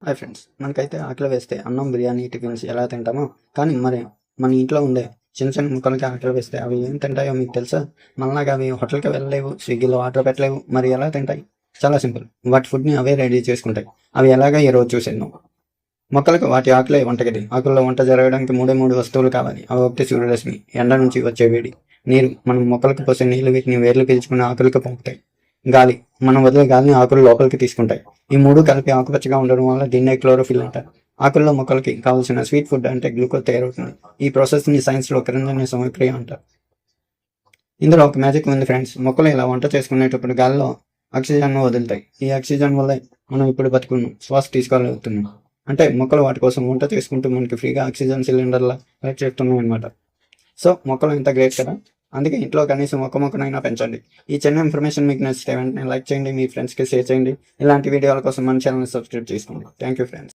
Hi friends, మనకైతే ఆకలి వేస్తే అన్నం, బిర్యానీ, టిఫిన్స్ ఎలా తింటామో కానీ మరి మన ఇంట్లో ఉండే చిన్న చిన్న ముక్కలకి ఆకలి వేస్తే అవి ఏం తింటాయో మీకు తెలుసా? మనలాగా అవి హోటల్కి వెళ్ళలేవు, స్విగ్గీలో ఆర్డర్ పెట్టలేవు. మరి ఎలా తింటాయి? చాలా సింపుల్, వాటి ఫుడ్ని అవే రెడీ చేసుకుంటాయి. అవి ఎలాగా ఈరోజు చూసేద్దాం. మొక్కలకు వాటి ఆకులే వంటగది. ఆకుల్లో వంట జరగడానికి మూడు వస్తువులు కావాలి. అవి ఒకటి సూర్యరశ్మి, ఎండ నుంచి వచ్చే వేడి, నీరు. మనం మొక్కలకు పోసే నీళ్లు వీటిని వేర్లు పీల్చుకుని ఆకులకు పంపుతాయి. గాలి, మనం వదిలే గాలిని ఆకులు లోపలికి తీసుకుంటాయి. ఈ మూడు కలిపి ఆకుపచ్చగా ఉండడం వల్ల దీన్నే క్లోరోఫిల్ అంటారు. ఆకుల్లో మొక్కలకి కావాల్సిన స్వీట్ ఫుడ్ అంటే గ్లూకోజ్ తయారవుతుంది. ఈ ప్రాసెస్ ని సైన్స్ లో కిరణజన్య సమక్రియ అంటారు. ఇందులో ఒక మ్యాజిక్ ఉంది ఫ్రెండ్స్. మొక్కలు ఇలా వంట చేసుకునేటప్పుడు గాలిలో ఆక్సిజన్ వదులుతాయి. ఈ ఆక్సిజన్ వల్లే మనం ఇప్పుడు బతుకున్నాం, శ్వాస తీసుకోగలుగుతున్నాం. అంటే మొక్కలు వాటి కోసం వంట చేసుకుంటూ మనకి ఫ్రీగా ఆక్సిజన్ సిలిండర్లా కలెక్ట్ చేస్తున్నాయి అనమాట. సో మొక్కలు ఇంత గ్రేట్ కదా. అందుకే ఇంట్లో కనీసం ఒక మొక్కనైనా పెంచండి. ఈ చిన్న ఇన్ఫర్మేషన్ మీకు నచ్చితే వెంటనే లైక్ చేయండి, మీ ఫ్రెండ్స్కి షేర్ చేయండి. ఇలాంటి వీడియోల కోసం మన ఛానల్ని సబ్స్క్రైబ్ చేసుకోండి. Thank you friends.